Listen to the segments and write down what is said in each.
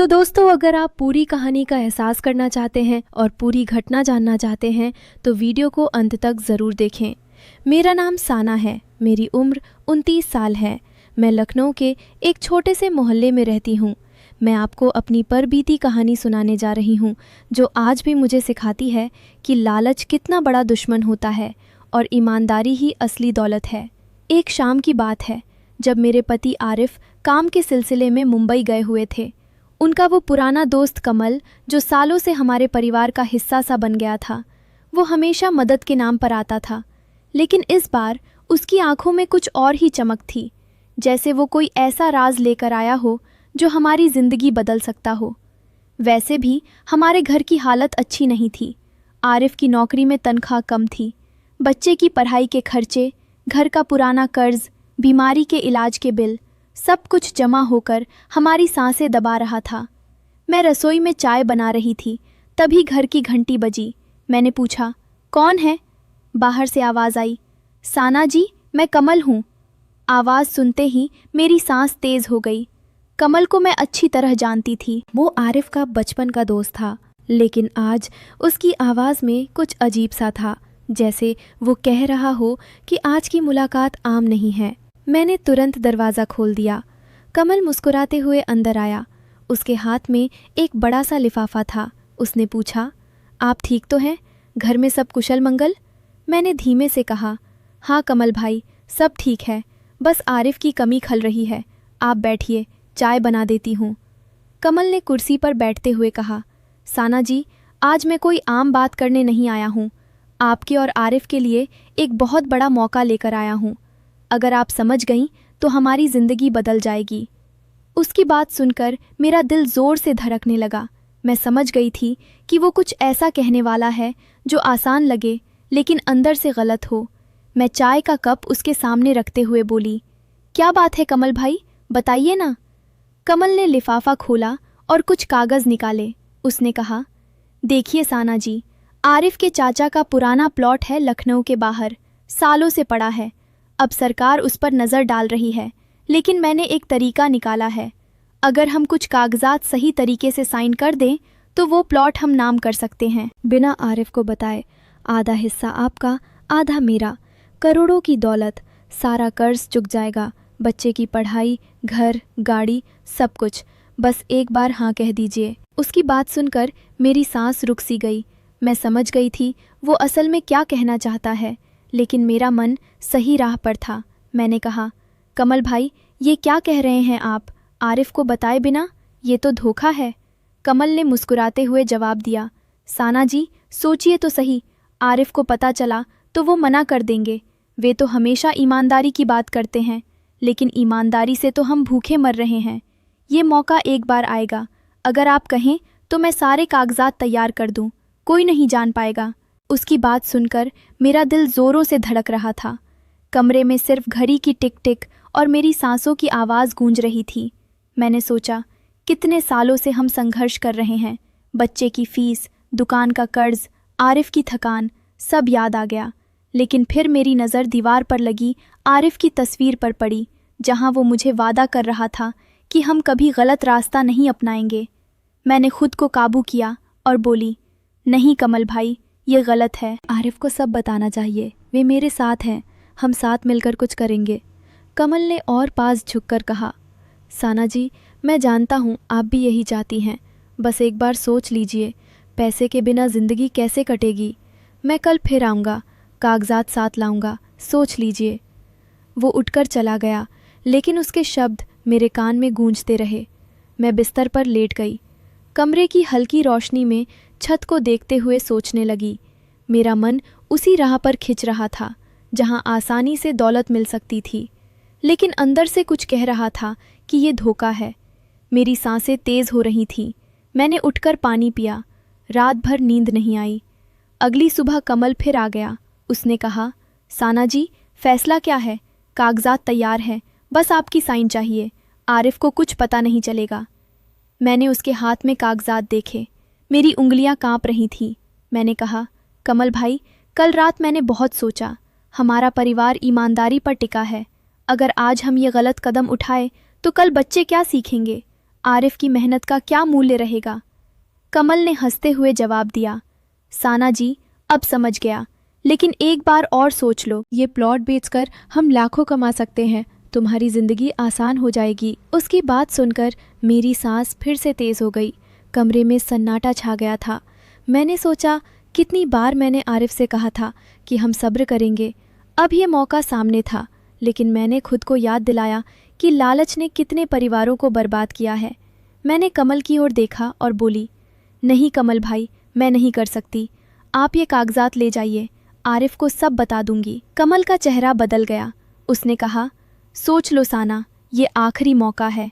तो दोस्तों, अगर आप पूरी कहानी का एहसास करना चाहते हैं और पूरी घटना जानना चाहते हैं तो वीडियो को अंत तक ज़रूर देखें। मेरा नाम साना है, मेरी उम्र 29 साल है। मैं लखनऊ के एक छोटे से मोहल्ले में रहती हूँ। मैं आपको अपनी परबीती कहानी सुनाने जा रही हूँ, जो आज भी मुझे सिखाती है कि लालच कितना बड़ा दुश्मन होता है और ईमानदारी ही असली दौलत है। एक शाम की बात है, जब मेरे पति आरिफ काम के सिलसिले में मुंबई गए हुए थे। उनका वो पुराना दोस्त कमल, जो सालों से हमारे परिवार का हिस्सा सा बन गया था, वो हमेशा मदद के नाम पर आता था। लेकिन इस बार उसकी आंखों में कुछ और ही चमक थी, जैसे वो कोई ऐसा राज लेकर आया हो जो हमारी ज़िंदगी बदल सकता हो। वैसे भी हमारे घर की हालत अच्छी नहीं थी। आरिफ की नौकरी में तनख्वाह कम थी। बच्चे की पढ़ाई के खर्चे, घर का पुराना कर्ज, बीमारी के इलाज के बिल, सब कुछ जमा होकर हमारी सांसें दबा रहा था। मैं रसोई में चाय बना रही थी, तभी घर की घंटी बजी। मैंने पूछा, कौन है? बाहर से आवाज़ आई, साना जी, मैं कमल हूँ। आवाज़ सुनते ही मेरी सांस तेज़ हो गई। कमल को मैं अच्छी तरह जानती थी। वो आरिफ का बचपन का दोस्त था, लेकिन आज उसकी आवाज़ में कुछ अजीब सा था, जैसे वो कह रहा हो कि आज की मुलाकात आम नहीं है। मैंने तुरंत दरवाज़ा खोल दिया। कमल मुस्कुराते हुए अंदर आया। उसके हाथ में एक बड़ा सा लिफाफा था। उसने पूछा, आप ठीक तो हैं? घर में सब कुशल मंगल? मैंने धीमे से कहा, हाँ कमल भाई, सब ठीक है, बस आरिफ की कमी खल रही है। आप बैठिए, चाय बना देती हूँ। कमल ने कुर्सी पर बैठते हुए कहा, साना जी, आज मैं कोई आम बात करने नहीं आया हूँ। आपके और आरिफ के लिए एक बहुत बड़ा मौका लेकर आया हूँ। अगर आप समझ गईं तो हमारी ज़िंदगी बदल जाएगी। उसकी बात सुनकर मेरा दिल ज़ोर से धड़कने लगा। मैं समझ गई थी कि वो कुछ ऐसा कहने वाला है जो आसान लगे लेकिन अंदर से गलत हो। मैं चाय का कप उसके सामने रखते हुए बोली, क्या बात है कमल भाई, बताइए ना। कमल ने लिफाफा खोला और कुछ कागज़ निकाले। उसने कहा, देखिए साना जी, आरिफ के चाचा का पुराना प्लॉट है लखनऊ के बाहर, सालों से पड़ा है। अब सरकार उस पर नज़र डाल रही है, लेकिन मैंने एक तरीका निकाला है। अगर हम कुछ कागजात सही तरीके से साइन कर दें तो वो प्लॉट हम नाम कर सकते हैं, बिना आरिफ को बताए। आधा हिस्सा आपका, आधा मेरा। करोड़ों की दौलत, सारा कर्ज चुक जाएगा, बच्चे की पढ़ाई, घर, गाड़ी, सब कुछ। बस एक बार हाँ कह दीजिए। उसकी बात सुनकर मेरी सांस रुक सी गई। मैं समझ गई थी वो असल में क्या कहना चाहता है, लेकिन मेरा मन सही राह पर था। मैंने कहा, कमल भाई, ये क्या कह रहे हैं आप? आरिफ को बताए बिना? ये तो धोखा है। कमल ने मुस्कुराते हुए जवाब दिया, साना जी, सोचिए तो सही, आरिफ को पता चला तो वो मना कर देंगे। वे तो हमेशा ईमानदारी की बात करते हैं, लेकिन ईमानदारी से तो हम भूखे मर रहे हैं। ये मौका एक बार आएगा। अगर आप कहें तो मैं सारे कागजात तैयार कर दूं, कोई नहीं जान पाएगा। उसकी बात सुनकर मेरा दिल ज़ोरों से धड़क रहा था। कमरे में सिर्फ घड़ी की टिक टिक और मेरी सांसों की आवाज़ गूंज रही थी। मैंने सोचा, कितने सालों से हम संघर्ष कर रहे हैं। बच्चे की फीस, दुकान का कर्ज, आरिफ की थकान, सब याद आ गया। लेकिन फिर मेरी नज़र दीवार पर लगी आरिफ की तस्वीर पर पड़ी, जहाँ वो मुझे वादा कर रहा था कि हम कभी गलत रास्ता नहीं अपनाएंगे। मैंने खुद को काबू किया और बोली, नहीं कमल भाई, ये गलत है। आरिफ को सब बताना चाहिए, वे मेरे साथ हैं, हम साथ मिलकर कुछ करेंगे। कमल ने और पास झुककर कहा, साना जी, मैं जानता हूँ आप भी यही चाहती हैं, बस एक बार सोच लीजिए, पैसे के बिना ज़िंदगी कैसे कटेगी। मैं कल फिर आऊँगा, कागजात साथ लाऊँगा, सोच लीजिए। वो उठकर चला गया, लेकिन उसके शब्द मेरे कान में गूंजते रहे। मैं बिस्तर पर लेट गई, कमरे की हल्की रोशनी में छत को देखते हुए सोचने लगी। मेरा मन उसी राह पर खिंच रहा था जहां आसानी से दौलत मिल सकती थी, लेकिन अंदर से कुछ कह रहा था कि ये धोखा है। मेरी सांसें तेज़ हो रही थीं। मैंने उठकर पानी पिया। रात भर नींद नहीं आई। अगली सुबह कमल फिर आ गया। उसने कहा, साना जी, फैसला क्या है? कागजात तैयार हैं, बस आपकी साइन चाहिए। आरिफ को कुछ पता नहीं चलेगा। मैंने उसके हाथ में कागजात देखे। मेरी उंगलियां कांप रही थीं। मैंने कहा, कमल भाई, कल रात मैंने बहुत सोचा। हमारा परिवार ईमानदारी पर टिका है। अगर आज हम ये गलत कदम उठाए तो कल बच्चे क्या सीखेंगे? आरिफ की मेहनत का क्या मूल्य रहेगा? कमल ने हंसते हुए जवाब दिया, साना जी, अब समझ गया, लेकिन एक बार और सोच लो, ये प्लॉट बेचकर हम लाखों कमा सकते हैं, तुम्हारी जिंदगी आसान हो जाएगी। उसकी बात सुनकर मेरी सांस फिर से तेज हो गई। कमरे में सन्नाटा छा गया था। मैंने सोचा, कितनी बार मैंने आरिफ से कहा था कि हम सब्र करेंगे। अब ये मौका सामने था, लेकिन मैंने खुद को याद दिलाया कि लालच ने कितने परिवारों को बर्बाद किया है। मैंने कमल की ओर देखा और बोली, नहीं कमल भाई, मैं नहीं कर सकती, आप ये कागजात ले जाइए, आरिफ को सब बता दूंगी। कमल का चेहरा बदल गया। उसने कहा, सोच लो साना, ये आखिरी मौका है।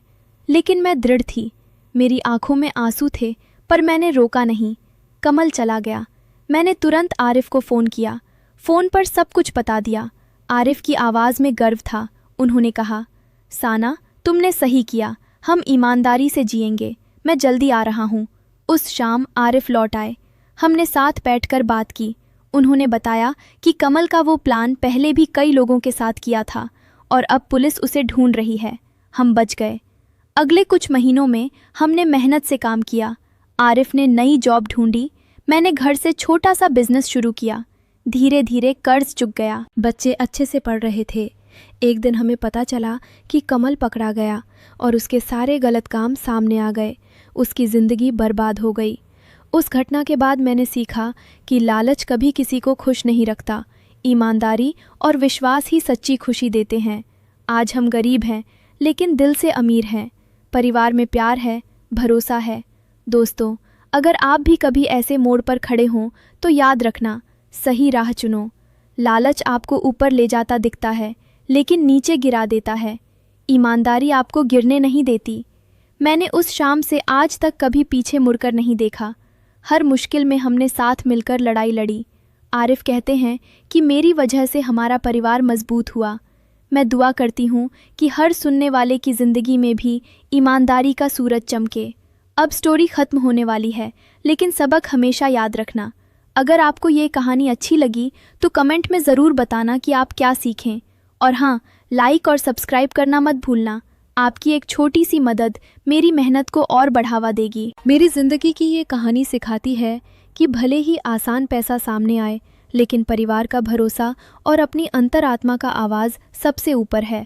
लेकिन मैं दृढ़ थी। मेरी आंखों में आंसू थे, पर मैंने रोका नहीं। कमल चला गया। मैंने तुरंत आरिफ को फ़ोन किया। फ़ोन पर सब कुछ बता दिया। आरिफ की आवाज़ में गर्व था। उन्होंने कहा, साना, तुमने सही किया, हम ईमानदारी से जिएंगे, मैं जल्दी आ रहा हूँ। उस शाम आरिफ लौट आए। हमने साथ बैठकर बात की। उन्होंने बताया कि कमल का वो प्लान पहले भी कई लोगों के साथ किया था और अब पुलिस उसे ढूंढ रही है। हम बच गए। अगले कुछ महीनों में हमने मेहनत से काम किया। आरिफ ने नई जॉब ढूंढी, मैंने घर से छोटा सा बिजनेस शुरू किया। धीरे धीरे कर्ज चुक गया। बच्चे अच्छे से पढ़ रहे थे। एक दिन हमें पता चला कि कमल पकड़ा गया और उसके सारे गलत काम सामने आ गए। उसकी ज़िंदगी बर्बाद हो गई। उस घटना के बाद मैंने सीखा कि लालच कभी किसी को खुश नहीं रखता। ईमानदारी और विश्वास ही सच्ची खुशी देते हैं। आज हम गरीब हैं, लेकिन दिल से अमीर हैं। परिवार में प्यार है, भरोसा है। दोस्तों, अगर आप भी कभी ऐसे मोड़ पर खड़े हों तो याद रखना, सही राह चुनो। लालच आपको ऊपर ले जाता दिखता है, लेकिन नीचे गिरा देता है। ईमानदारी आपको गिरने नहीं देती। मैंने उस शाम से आज तक कभी पीछे मुड़कर नहीं देखा। हर मुश्किल में हमने साथ मिलकर लड़ाई लड़ी। आरिफ कहते हैं कि मेरी वजह से हमारा परिवार मजबूत हुआ। मैं दुआ करती हूँ कि हर सुनने वाले की ज़िंदगी में भी ईमानदारी का सूरज चमके। अब स्टोरी ख़त्म होने वाली है, लेकिन सबक हमेशा याद रखना। अगर आपको ये कहानी अच्छी लगी तो कमेंट में ज़रूर बताना कि आप क्या सीखें। और हाँ, लाइक और सब्सक्राइब करना मत भूलना। आपकी एक छोटी सी मदद मेरी मेहनत को और बढ़ावा देगी। मेरी ज़िंदगी की ये कहानी सिखाती है कि भले ही आसान पैसा सामने आए, लेकिन परिवार का भरोसा और अपनी अंतरात्मा का आवाज़ सबसे ऊपर है।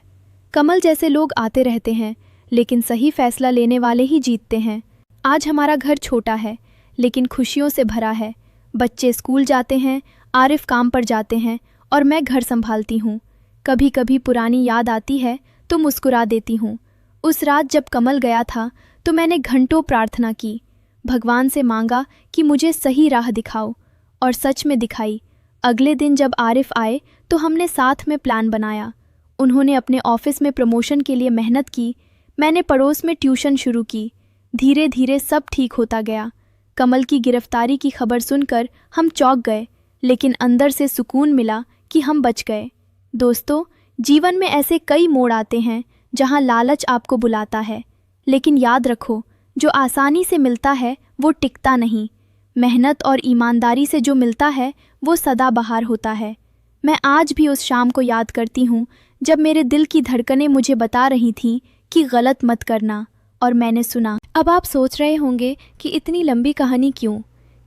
कमल जैसे लोग आते रहते हैं, लेकिन सही फैसला लेने वाले ही जीतते हैं। आज हमारा घर छोटा है, लेकिन खुशियों से भरा है। बच्चे स्कूल जाते हैं, आरिफ काम पर जाते हैं और मैं घर संभालती हूँ। कभी कभी पुरानी याद आती है तो मुस्कुरा देती हूँ। उस रात जब कमल गया था तो मैंने घंटों प्रार्थना की, भगवान से मांगा कि मुझे सही राह दिखाओ, और सच में दिखाई। अगले दिन जब आरिफ आए तो हमने साथ में प्लान बनाया। उन्होंने अपने ऑफिस में प्रमोशन के लिए मेहनत की, मैंने पड़ोस में ट्यूशन शुरू की। धीरे धीरे सब ठीक होता गया। कमल की गिरफ्तारी की खबर सुनकर हम चौंक गए, लेकिन अंदर से सुकून मिला कि हम बच गए। दोस्तों, जीवन में ऐसे कई मोड़ आते हैं जहां लालच आपको बुलाता है, लेकिन याद रखो, जो आसानी से मिलता है वो टिकता नहीं। मेहनत और ईमानदारी से जो मिलता है वो सदाबहार होता है। मैं आज भी उस शाम को याद करती हूँ जब मेरे दिल की धड़कनें मुझे बता रही थीं कि गलत मत करना, और मैंने सुना। अब आप सोच रहे होंगे कि इतनी लंबी कहानी क्यों?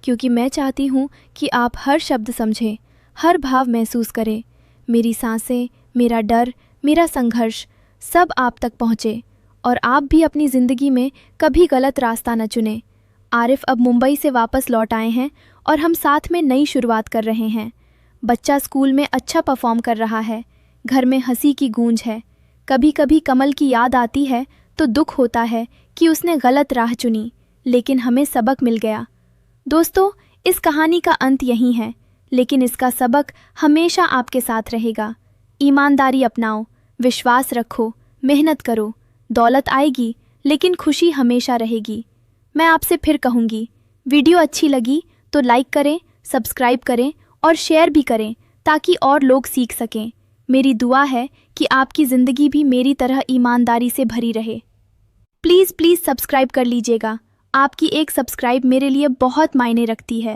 क्योंकि मैं चाहती हूँ कि आप हर शब्द समझें, हर भाव महसूस करें। मेरी सांसें, मेरा डर, मेरा संघर्ष सब आप तक पहुँचे, और आप भी अपनी ज़िंदगी में कभी गलत रास्ता न चुनें। आरिफ अब मुंबई से वापस लौट आए हैं और हम साथ में नई शुरुआत कर रहे हैं। बच्चा स्कूल में अच्छा परफॉर्म कर रहा है, घर में हंसी की गूंज है। कभी कभी कमल की याद आती है तो दुख होता है कि उसने गलत राह चुनी, लेकिन हमें सबक मिल गया। दोस्तों, इस कहानी का अंत यही है, लेकिन इसका सबक हमेशा आपके साथ रहेगा। ईमानदारी अपनाओ, विश्वास रखो, मेहनत करो। दौलत आएगी, लेकिन खुशी हमेशा रहेगी। मैं आपसे फिर कहूँगी, वीडियो अच्छी लगी तो लाइक करें, सब्सक्राइब करें और शेयर भी करें, ताकि और लोग सीख सकें। मेरी दुआ है कि आपकी ज़िंदगी भी मेरी तरह ईमानदारी से भरी रहे। प्लीज़ सब्सक्राइब कर लीजिएगा। आपकी एक सब्सक्राइब मेरे लिए बहुत मायने रखती है।